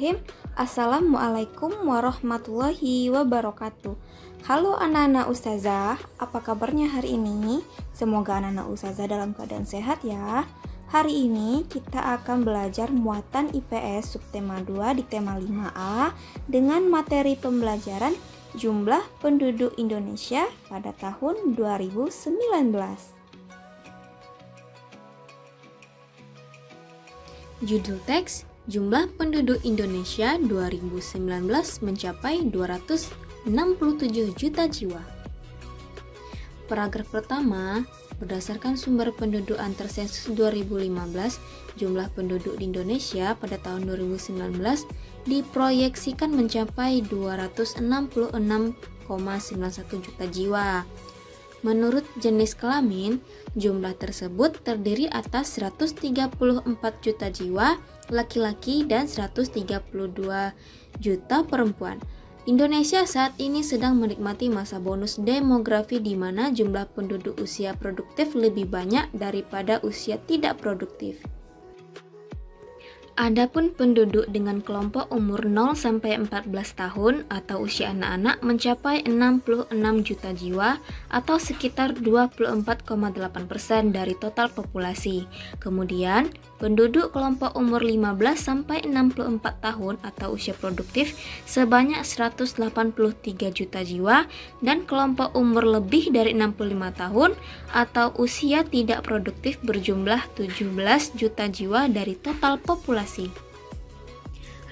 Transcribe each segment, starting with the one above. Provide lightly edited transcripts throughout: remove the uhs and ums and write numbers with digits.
Bismillahirrahmanirrahim. Assalamualaikum warahmatullahi wabarakatuh. Halo anak-anak ustazah, apa kabarnya hari ini? Semoga anak-anak ustazah dalam keadaan sehat ya. Hari ini kita akan belajar muatan IPS subtema 2 di tema 5A dengan materi pembelajaran jumlah penduduk Indonesia pada tahun 2019. Judul teks, jumlah penduduk Indonesia 2019 mencapai 267 juta jiwa. Paragraf pertama, berdasarkan sumber penduduk antar sensus 2015, jumlah penduduk di Indonesia pada tahun 2019 diproyeksikan mencapai 266,91 juta jiwa. Menurut jenis kelamin, jumlah tersebut terdiri atas 134 juta jiwa laki-laki dan 132 juta perempuan. Indonesia saat ini sedang menikmati masa bonus demografi di mana jumlah penduduk usia produktif lebih banyak daripada usia tidak produktif. Adapun penduduk dengan kelompok umur 0 sampai 14 tahun atau usia anak-anak mencapai 66 juta jiwa atau sekitar 24,8% dari total populasi. Kemudian, penduduk kelompok umur 15 sampai 64 tahun atau usia produktif sebanyak 183 juta jiwa dan kelompok umur lebih dari 65 tahun atau usia tidak produktif berjumlah 17 juta jiwa dari total populasi.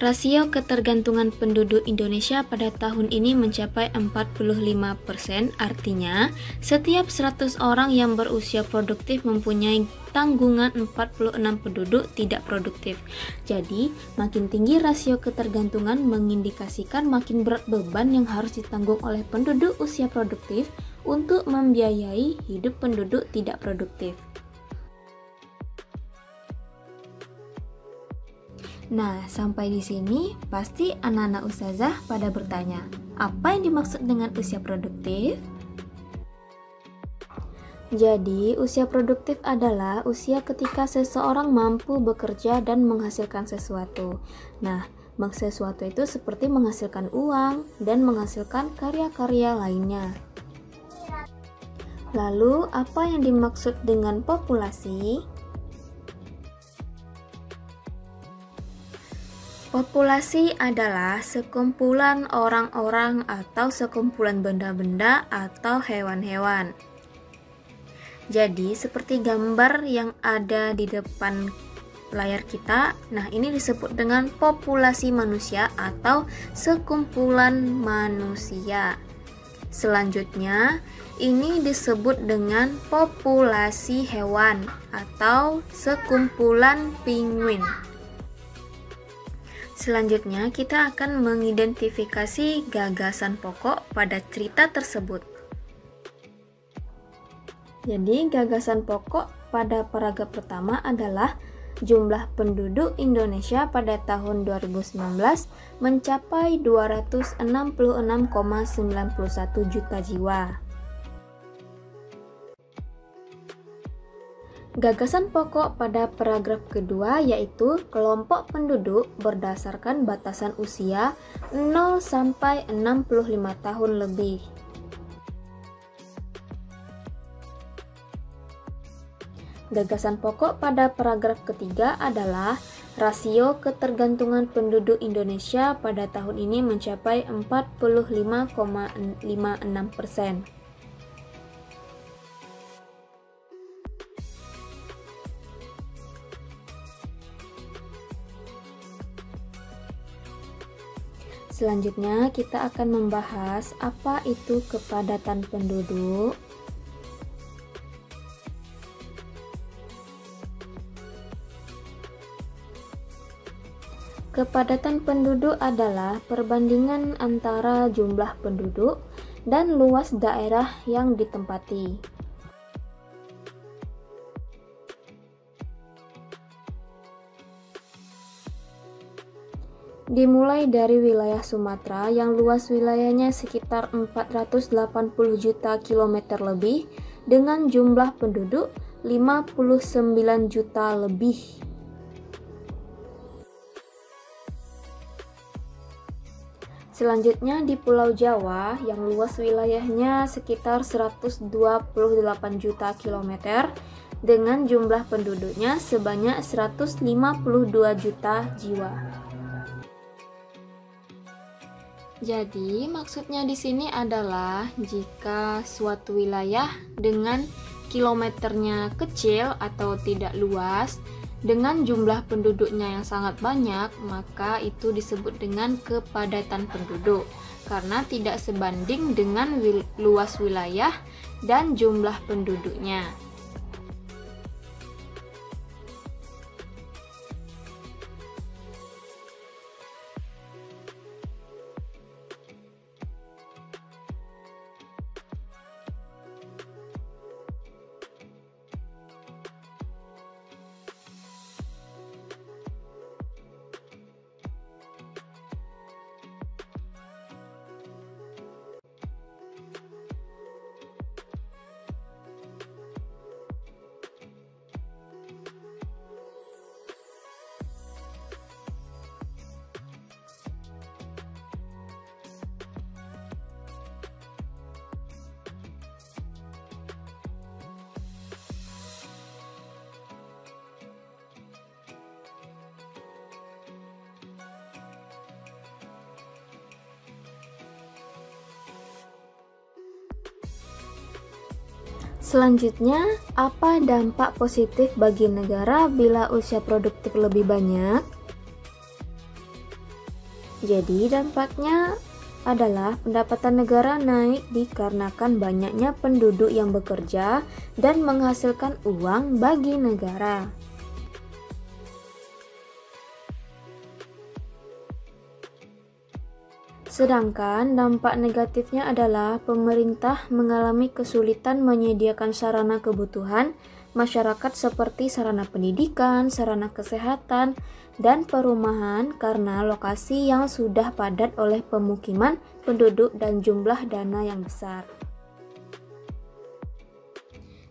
Rasio ketergantungan penduduk Indonesia pada tahun ini mencapai 45%, artinya setiap 100 orang yang berusia produktif mempunyai tanggungan 46 penduduk tidak produktif. Jadi, makin tinggi rasio ketergantungan mengindikasikan makin berat beban yang harus ditanggung oleh penduduk usia produktif untuk membiayai hidup penduduk tidak produktif. Nah, sampai di sini pasti anak-anak ustazah pada bertanya, apa yang dimaksud dengan usia produktif? Jadi, usia produktif adalah usia ketika seseorang mampu bekerja dan menghasilkan sesuatu. Nah, sesuatu itu seperti menghasilkan uang dan menghasilkan karya-karya lainnya. Lalu, apa yang dimaksud dengan populasi? Populasi adalah sekumpulan orang-orang atau sekumpulan benda-benda atau hewan-hewan. Jadi, seperti gambar yang ada di depan layar kita, nah ini disebut dengan populasi manusia atau sekumpulan manusia. Selanjutnya, ini disebut dengan populasi hewan atau sekumpulan penguin. Selanjutnya, kita akan mengidentifikasi gagasan pokok pada cerita tersebut. Jadi, gagasan pokok pada paragraf pertama adalah jumlah penduduk Indonesia pada tahun 2019 mencapai 266,91 juta jiwa. Gagasan pokok pada paragraf kedua yaitu kelompok penduduk berdasarkan batasan usia 0 sampai 65 tahun lebih. Gagasan pokok pada paragraf ketiga adalah rasio ketergantungan penduduk Indonesia pada tahun ini mencapai 45,56%. Selanjutnya, kita akan membahas apa itu kepadatan penduduk. Kepadatan penduduk adalah perbandingan antara jumlah penduduk dan luas daerah yang ditempati. Dimulai dari wilayah Sumatera yang luas wilayahnya sekitar 480 juta kilometer lebih dengan jumlah penduduk 59 juta lebih. Selanjutnya di Pulau Jawa yang luas wilayahnya sekitar 128 juta kilometer dengan jumlah penduduknya sebanyak 152 juta jiwa. Jadi, maksudnya di sini adalah jika suatu wilayah dengan kilometernya kecil atau tidak luas, dengan jumlah penduduknya yang sangat banyak, maka itu disebut dengan kepadatan penduduk, karena tidak sebanding dengan luas wilayah dan jumlah penduduknya. Selanjutnya, apa dampak positif bagi negara bila usia produktif lebih banyak? Jadi, dampaknya adalah pendapatan negara naik dikarenakan banyaknya penduduk yang bekerja dan menghasilkan uang bagi negara. Sedangkan dampak negatifnya adalah pemerintah mengalami kesulitan menyediakan sarana kebutuhan masyarakat seperti sarana pendidikan, sarana kesehatan, dan perumahan karena lokasi yang sudah padat oleh pemukiman penduduk dan jumlah dana yang besar.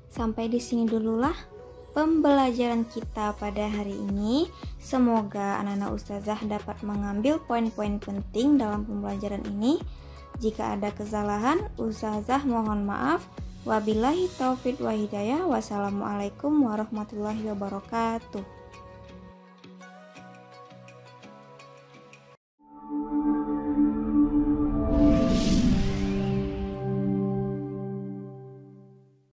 Sampai di sini dululah pembelajaran kita pada hari ini. Semoga anak-anak ustazah dapat mengambil poin-poin penting dalam pembelajaran ini. Jika ada kesalahan, ustazah mohon maaf. Wabillahi taufiq wa hidayah. Wassalamualaikum warahmatullahi wabarakatuh.